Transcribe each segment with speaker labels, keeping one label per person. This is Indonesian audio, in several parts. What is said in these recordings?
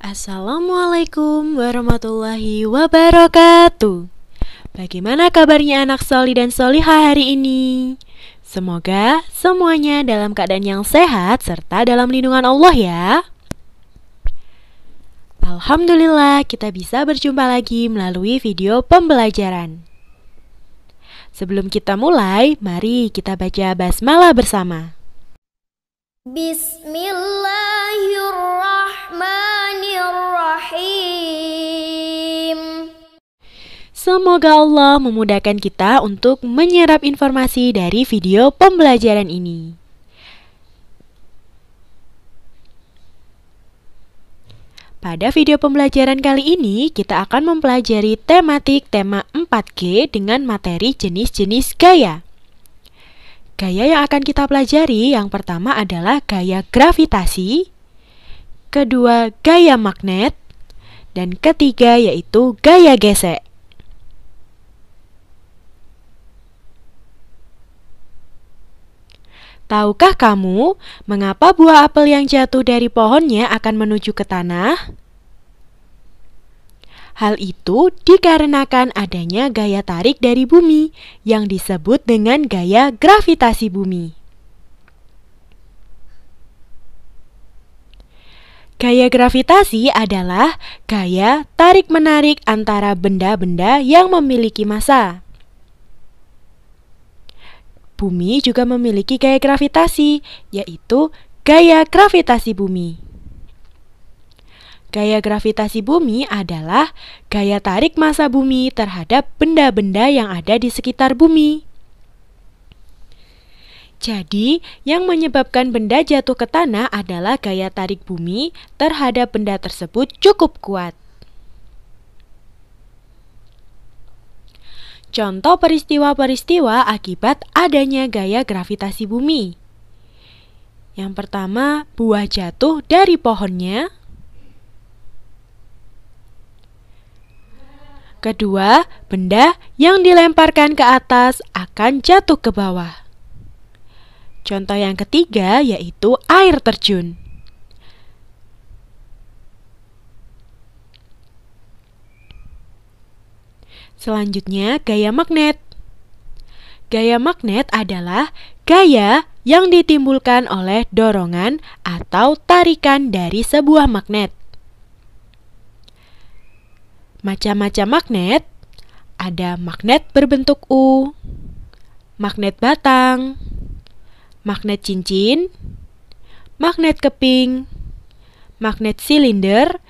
Speaker 1: Assalamualaikum warahmatullahi wabarakatuh. Bagaimana kabarnya anak soli dan solihah hari ini? Semoga semuanya dalam keadaan yang sehat serta dalam lindungan Allah ya. Alhamdulillah kita bisa berjumpa lagi melalui video pembelajaran. Sebelum kita mulai, mari kita baca basmalah bersama. Bismillahirrahmanirrahim. Semoga Allah memudahkan kita untuk menyerap informasi dari video pembelajaran ini. Pada video pembelajaran kali ini, kita akan mempelajari tematik tema 4G dengan materi jenis-jenis gaya. Gaya yang akan kita pelajari yang pertama adalah gaya gravitasi, kedua gaya magnet, dan ketiga yaitu gaya gesek. Tahukah kamu mengapa buah apel yang jatuh dari pohonnya akan menuju ke tanah? Hal itu dikarenakan adanya gaya tarik dari bumi yang disebut dengan gaya gravitasi bumi. Gaya gravitasi adalah gaya tarik-menarik antara benda-benda yang memiliki massa. Bumi juga memiliki gaya gravitasi, yaitu gaya gravitasi bumi. Gaya gravitasi bumi adalah gaya tarik massa bumi terhadap benda-benda yang ada di sekitar bumi. Jadi, yang menyebabkan benda jatuh ke tanah adalah gaya tarik bumi terhadap benda tersebut cukup kuat. Contoh peristiwa-peristiwa akibat adanya gaya gravitasi bumi. Yang pertama, buah jatuh dari pohonnya. Kedua, benda yang dilemparkan ke atas akan jatuh ke bawah. Contoh yang ketiga yaitu air terjun. Selanjutnya, gaya magnet. Gaya magnet adalah gaya yang ditimbulkan oleh dorongan atau tarikan dari sebuah magnet. Macam-macam magnet, ada magnet berbentuk U, magnet batang, magnet cincin, magnet keping, magnet silinder,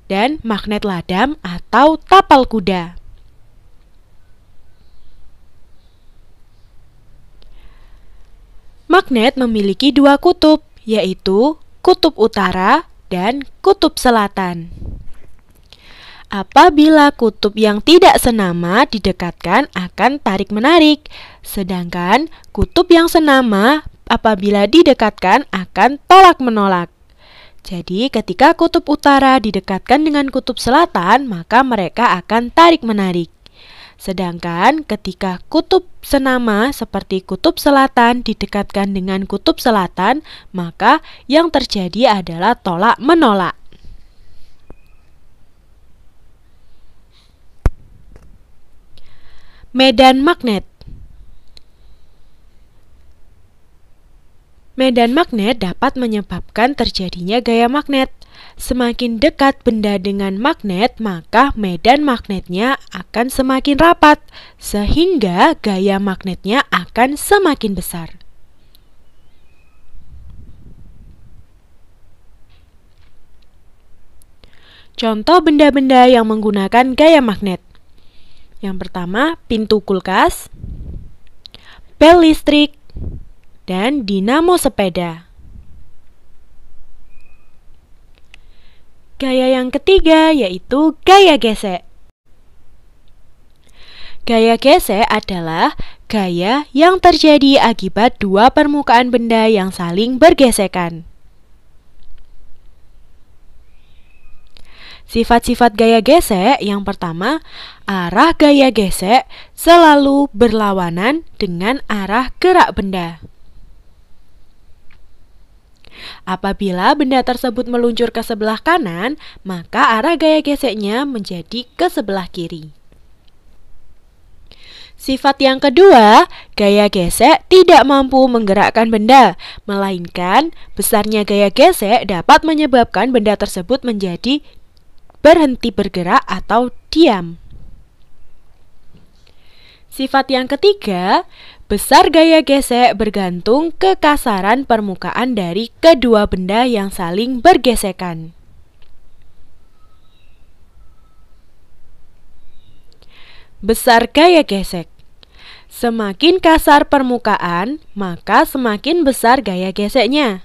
Speaker 1: dan magnet ladam atau tapal kuda. Magnet memiliki dua kutub, yaitu kutub utara dan kutub selatan. Apabila kutub yang tidak senama didekatkan akan tarik-menarik, sedangkan kutub yang senama apabila didekatkan akan tolak-menolak. Jadi, ketika kutub utara didekatkan dengan kutub selatan, maka mereka akan tarik-menarik. Sedangkan ketika kutub senama seperti kutub selatan didekatkan dengan kutub selatan, maka yang terjadi adalah tolak-menolak. Medan magnet. Medan magnet dapat menyebabkan terjadinya gaya magnet. Semakin dekat benda dengan magnet, maka medan magnetnya akan semakin rapat, sehingga gaya magnetnya akan semakin besar. Contoh benda-benda yang menggunakan gaya magnet. Yang pertama, pintu kulkas, bel listrik, dan dinamo sepeda. Gaya yang ketiga yaitu gaya gesek. Gaya gesek adalah gaya yang terjadi akibat dua permukaan benda yang saling bergesekan. Sifat-sifat gaya gesek yang pertama, arah gaya gesek selalu berlawanan dengan arah gerak benda. Apabila benda tersebut meluncur ke sebelah kanan, maka arah gaya geseknya menjadi ke sebelah kiri. Sifat yang kedua, gaya gesek tidak mampu menggerakkan benda, melainkan besarnya gaya gesek dapat menyebabkan benda tersebut menjadi berhenti bergerak atau diam. Sifat yang ketiga, besar gaya gesek bergantung kekasaran permukaan dari kedua benda yang saling bergesekan. Besar gaya gesek. Semakin kasar permukaan, maka semakin besar gaya geseknya.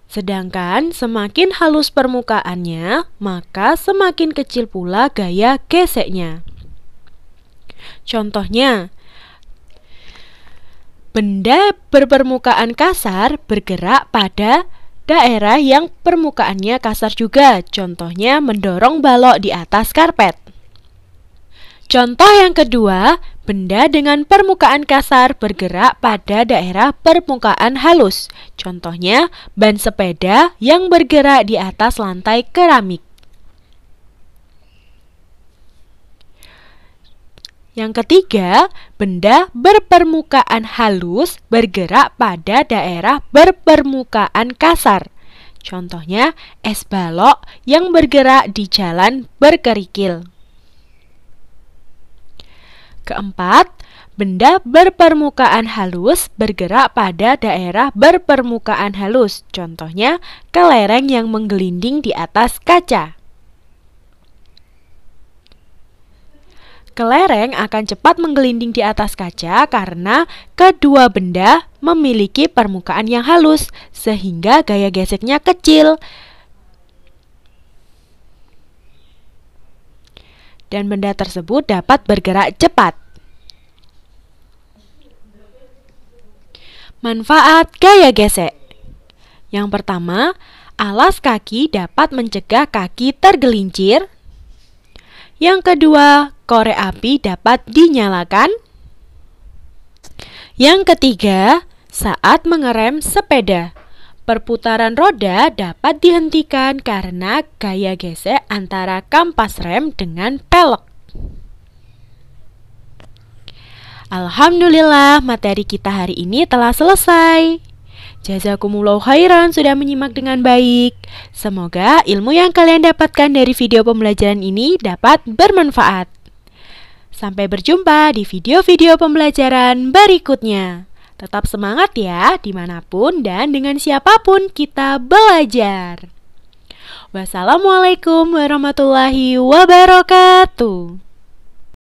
Speaker 1: Sedangkan semakin halus permukaannya, maka semakin kecil pula gaya geseknya. Contohnya, benda berpermukaan kasar bergerak pada daerah yang permukaannya kasar juga. Contohnya, mendorong balok di atas karpet. Contoh yang kedua, benda dengan permukaan kasar bergerak pada daerah permukaan halus. Contohnya, ban sepeda yang bergerak di atas lantai keramik. Yang ketiga, benda berpermukaan halus bergerak pada daerah berpermukaan kasar. Contohnya, es balok yang bergerak di jalan berkerikil. Keempat, benda berpermukaan halus bergerak pada daerah berpermukaan halus. Contohnya, kelereng yang menggelinding di atas kaca. Kelereng akan cepat menggelinding di atas kaca karena kedua benda memiliki permukaan yang halus, sehingga gaya geseknya kecil. Dan benda tersebut dapat bergerak cepat. Manfaat gaya gesek. Yang pertama, alas kaki dapat mencegah kaki tergelincir. Yang kedua, korek api dapat dinyalakan. Yang ketiga, saat mengerem sepeda, perputaran roda dapat dihentikan karena gaya gesek antara kampas rem dengan pelek. Alhamdulillah, materi kita hari ini telah selesai. Jazakumullah khairan sudah menyimak dengan baik. Semoga ilmu yang kalian dapatkan dari video pembelajaran ini dapat bermanfaat. Sampai berjumpa di video-video pembelajaran berikutnya. Tetap semangat ya, dimanapun dan dengan siapapun kita belajar. Wassalamualaikum warahmatullahi wabarakatuh.